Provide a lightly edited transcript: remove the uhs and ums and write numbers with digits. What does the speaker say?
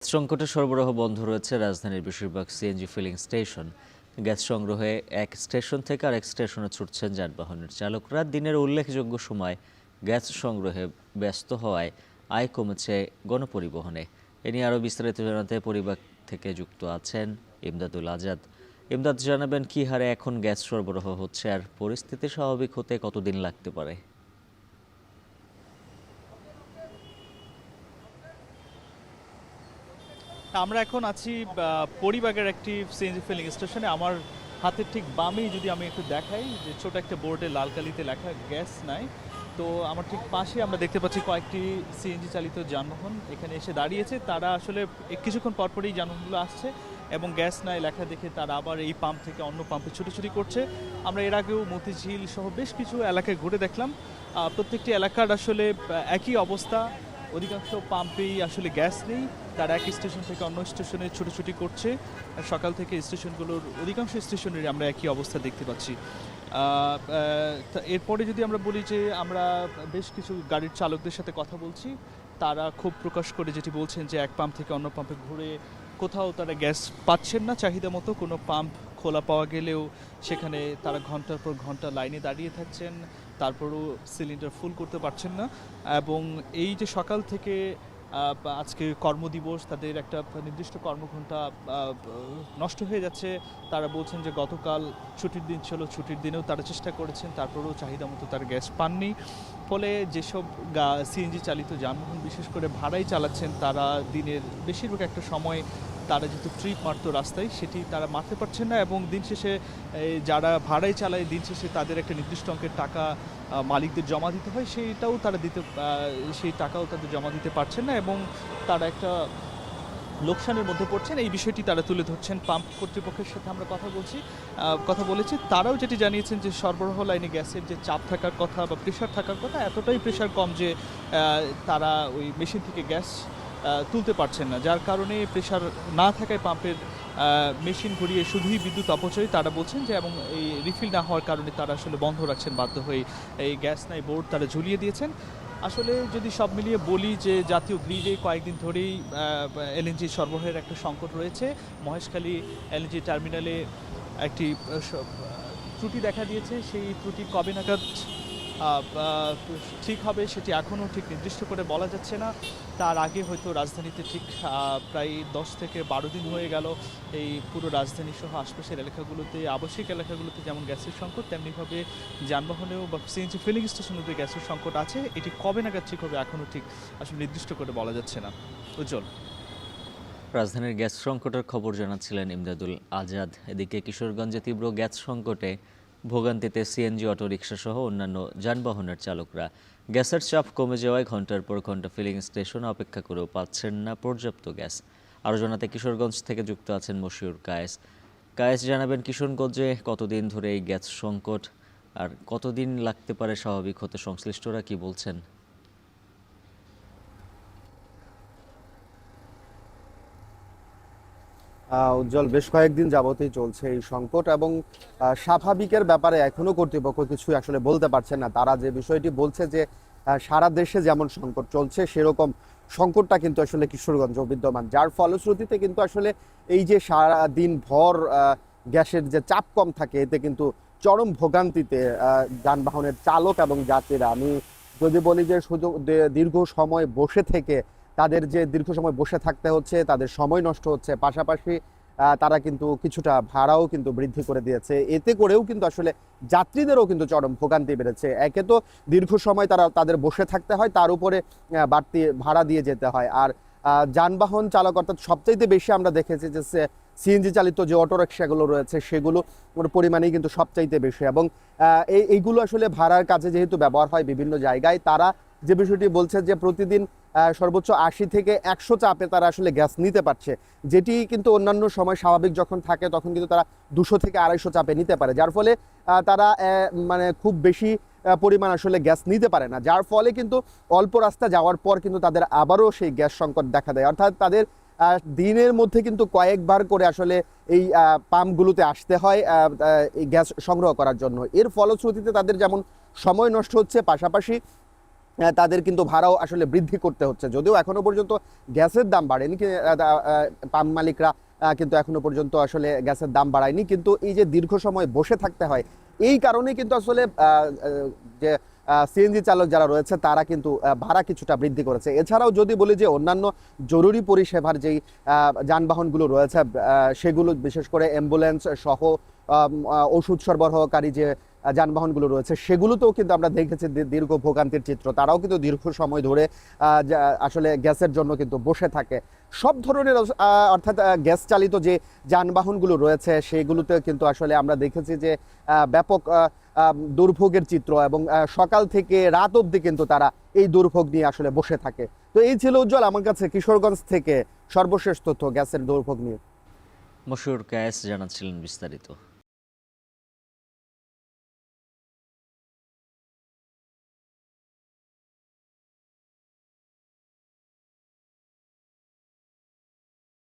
সংকটে সরবরাহ বন্ধ রয়েছে রাজধানীর বেশিরভাগ সিএনজি ফিলিং স্টেশন। গ্যাস সংগ্রহে এক স্টেশন থেকে আরেক স্টেশনে ছুটছেন যানবাহনের চালকরা। দিনের উল্লেখযোগ্য সময় গ্যাস সংগ্রহে ব্যস্ত হওয়ায় আয় কমেছে গণপরিবহনে। এ নিয়ে আরও বিস্তারিত জানাতে পরিবার থেকে যুক্ত আছেন ইমদাদুল আজাদ। ইমদাদ, জানাবেন কী হারে এখন গ্যাস সরবরাহ হচ্ছে আর পরিস্থিতি স্বাভাবিক হতে কতদিন লাগতে পারে? আমরা এখন আছি পরিবাগের একটি সিএনজি ফিলিং স্টেশনে। আমার হাতের ঠিক বামেই যদি আমি একটু দেখাই, যে ছোট একটা বোর্ডে লাল কালিতে লেখা গ্যাস নাই। তো আমার ঠিক পাশে আমরা দেখতে পাচ্ছি কয়েকটি সিএনজি চালিত যানবাহন এখানে এসে দাঁড়িয়েছে। তারা আসলে কিছুক্ষণ পরপরই যানবাহনগুলো আসছে এবং গ্যাস নাই লেখা দেখে তারা আবার এই পাম্প থেকে অন্য পাম্পে ছুটোছুটি করছে। আমরা এর আগেও মতিঝিল সহ বেশ কিছু এলাকায় ঘুরে দেখলাম, প্রত্যেকটি এলাকার আসলে একই অবস্থা। অধিকাংশ পাম্পেই আসলে গ্যাস নেই, তারা এক স্টেশন থেকে অন্য স্টেশনে ছুটোছুটি করছে। সকাল থেকে স্টেশনগুলোর অধিকাংশ স্টেশনেরই আমরা একই অবস্থা দেখতে পাচ্ছি। এরপরে যদি আমরা বলি যে আমরা বেশ কিছু গাড়ির চালকদের সাথে কথা বলছি, তারা ক্ষোভ প্রকাশ করে যেটি বলছেন যে এক পাম্প থেকে অন্য পাম্পে ঘুরে কোথাও তারা গ্যাস পাচ্ছেন না চাহিদা মতো। কোনো পাম্প খোলা পাওয়া গেলেও সেখানে তারা ঘন্টার পর ঘন্টা লাইনে দাঁড়িয়ে থাকছেন, তারপরও সিলিন্ডার ফুল করতে পারছেন না। এবং এই যে সকাল থেকে আজকে কর্মদিবস, তাদের একটা নির্দিষ্ট কর্মঘণ্টা নষ্ট হয়ে যাচ্ছে। তারা বলছেন যে গতকাল ছুটির দিন ছিল, ছুটির দিনেও তারা চেষ্টা করেছেন, তারপরেও চাহিদা মতো তার গ্যাস পাননি। ফলে যেসব সিএনজি চালিত যানবাহন বিশেষ করে ভাড়াই চালাচ্ছেন, তারা দিনের বেশিরভাগ একটা সময় তারা যেহেতু ট্রিপ মারতো রাস্তায়, সেটি তারা মারতে পারছেন না। এবং দিন শেষে যারা ভাড়াই চালায়, দিন শেষে তাদের একটা নির্দিষ্ট অঙ্কের টাকা মালিকদের জমা দিতে হয়, সেইটাও তারা সেই টাকাও তাদের জমা দিতে পারছেন না এবং তারা একটা লোকসানের মধ্যে পড়ছেন। এই বিষয়টি তারা তুলে ধরছেন। পাম্প কর্তৃপক্ষের সাথে আমরা কথা বলেছি, তারাও যেটি জানিয়েছেন যে সরবরাহ লাইনে গ্যাসের যে চাপ থাকার কথা বা প্রেশার থাকার কথা, এতটাই প্রেশার কম যে তারা ওই মেশিন থেকে গ্যাস তুলতে পারছেন না, যার কারণে প্রেশার না থাকায় পাম্পের মেশিন ঘুরিয়ে শুধুই বিদ্যুৎ অপচয়। তারা বলছেন যে এবং এই রিফিল না হওয়ার কারণে তারা আসলে বন্ধ রাখছেন বাধ্য হয়ে। এই গ্যাস নাই বোর্ড তারা ঝুলিয়ে দিয়েছেন। আসলে যদি সব মিলিয়ে বলি যে জাতীয় গ্রিডে কয়েকদিন ধরেই এলএনজি সরবরাহের একটা সংকট রয়েছে। মহেশখালী এলএনজি টার্মিনালে একটি ত্রুটি দেখা দিয়েছে। সেই ত্রুটি কবে নাগাদ ঠিক হবে সেটি এখনও ঠিক নির্দিষ্ট করে বলা যাচ্ছে না। তার আগে হয়তো রাজধানীতে ঠিক প্রায় 10 থেকে 12 দিন হয়ে গেল এই পুরো রাজধানী সহ আশপাশের এলাকাগুলোতে, আবাসিক এলাকাগুলোতে যেমন গ্যাসের সংকট, তেমনিভাবে যানবাহনেও বা সিএনজি ফিলিং স্টেশনেতে গ্যাসের সংকট আছে। এটি কবে নাগাদ ঠিক হবে এখনও ঠিক আসলে নির্দিষ্ট করে বলা যাচ্ছে না। উজ্জ্বল। রাজধানীর গ্যাস সংকটের খবর জানাচ্ছিলেন ইমদাদুল আজাদ। এদিকে কিশোরগঞ্জে তীব্র গ্যাস সংকটে ভোগান্তিতে সিএনজি, অটোরিকশা সহ অন্যান্য যানবাহনের চালকরা। গ্যাসের চাপ কমে যাওয়ায় ঘন্টার পর ঘন্টা ফিলিং স্টেশনে অপেক্ষা করেও পাচ্ছেন না পর্যাপ্ত গ্যাস। আরও জানাতে কিশোরগঞ্জ থেকে যুক্ত আছেন মশিউর কায়েস। কায়েস, জানাবেন কিশোরগঞ্জে কতদিন ধরে এই গ্যাস সংকট আর কতদিন লাগতে পারে স্বাভাবিক হতে, সংশ্লিষ্টরা কি বলছেন? উজ্জ্বল, বেশ কয়েকদিন যাবতই চলছে এই সংকট এবং স্বাভাবিকের ব্যাপারে এখনো কর্তৃপক্ষ কিছু আসলে বলতে পারছেন না। তারা যে বিষয়টি বলছে যে সারা দেশে যেমন সংকট চলছে সেরকম সংকটটা কিন্তু আসলে কিশোরগঞ্জ বিদ্যমান, যার ফলশ্রুতিতে কিন্তু আসলে এই যে সারা দিন ভর গ্যাসের যে চাপ কম থাকে, এতে কিন্তু চরম ভোগান্তিতে যানবাহনের চালক এবং যাত্রীরা। আমি যদি বলি যে শুধু দীর্ঘ সময় বসে থেকে তাদের যে দীর্ঘ সময় বসে থাকতে হচ্ছে, তাদের সময় নষ্ট হচ্ছে, পাশাপাশি তারা কিন্তু কিছুটা ভাড়াও কিন্তু বৃদ্ধি করে দিয়েছে। এতে করেও কিন্তু আসলে যাত্রীদেরও কিন্তু চরম ভোগান্তি বেড়েছে। একে তো দীর্ঘ সময় তাদের বসে থাকতে হয়, তার উপরে বাড়তি ভাড়া দিয়ে যেতে হয়। আর যানবাহন চালক অর্থাৎ সবচাইতে বেশি আমরা দেখেছি যে সিএনজি চালিত যে অটোরিকশাগুলো রয়েছে সেগুলো পরিমাণেই কিন্তু সবচাইতে বেশি। এবং এইগুলো আসলে ভাড়ার কাজে যেহেতু ব্যবহার হয় বিভিন্ন জায়গায়, তারা যে বিষয়টি বলছে যে প্রতিদিন সর্বোচ্চ 80 থেকে 100 চাপে তারা আসলে গ্যাস নিতে পারছে, যেটি কিন্তু অন্যান্য সময় স্বাভাবিক যখন থাকে তখন কিন্তু তারা 200 থেকে 250 চাপে নিতে পারে, যার ফলে তারা মানে খুব বেশি পরিমাণ আসলে গ্যাস নিতে পারে না, যার ফলে কিন্তু অল্প রাস্তা যাওয়ার পর কিন্তু তাদের আবারও সেই গ্যাস সংকট দেখা দেয়। অর্থাৎ তাদের দিনের মধ্যে কিন্তু কয়েকবার করে আসলে এই পাম্পগুলোতে আসতে হয় এই গ্যাস সংগ্রহ করার জন্য। এর ফলশ্রুতিতে তাদের যেমন সময় নষ্ট হচ্ছে, পাশাপাশি তাদের কিন্তু ভাড়াও আসলে বৃদ্ধি করতে হচ্ছে। যদিও এখনো পর্যন্ত গ্যাসের দাম বাড়েনি, পাম্প মালিকরা কিন্তু এখনো পর্যন্ত আসলে গ্যাসের দাম বাড়ায়নি, কিন্তু এই যে দীর্ঘ সময় বসে থাকতে হয় এই কারণে কিন্তু আসলে যে সিএনজি চালক যারা রয়েছে তারা কিন্তু ভাড়া কিছুটা বৃদ্ধি করেছে। এছাড়াও যদি বলি যে অন্যান্য জরুরি পরিষেবার যেই যানবাহনগুলো রয়েছে সেগুলো বিশেষ করে অ্যাম্বুলেন্স সহ ওষুধ সরবরাহকারী যে যানবাহনগুলো রয়েছে সেগুলোতেও কিন্তু আমরা দেখেছি দীর্ঘ ভোগান্তির চিত্র। তারাও কিন্তু দীর্ঘ সময় ধরে আসলে গ্যাসের জন্য কিন্তু বসে থাকে। সব ধরনের অর্থাৎ গ্যাস চালিত যে যানবাহনগুলো রয়েছে সেগুলোতে কিন্তু আসলে আমরা দেখেছি যে ব্যাপক দুর্ভোগের চিত্র, এবং সকাল থেকে রাত অবধি কিন্তু তারা এই দুর্ভোগ নিয়ে আসলে বসে থাকে। তো এই ছিল উজ্জ্বল আমার কাছে কিশোরগঞ্জ থেকে সর্বশেষ তথ্য গ্যাসের দুর্ভোগ নিয়ে। মশিউর কায়েস জানাচ্ছিলেন বিস্তারিত।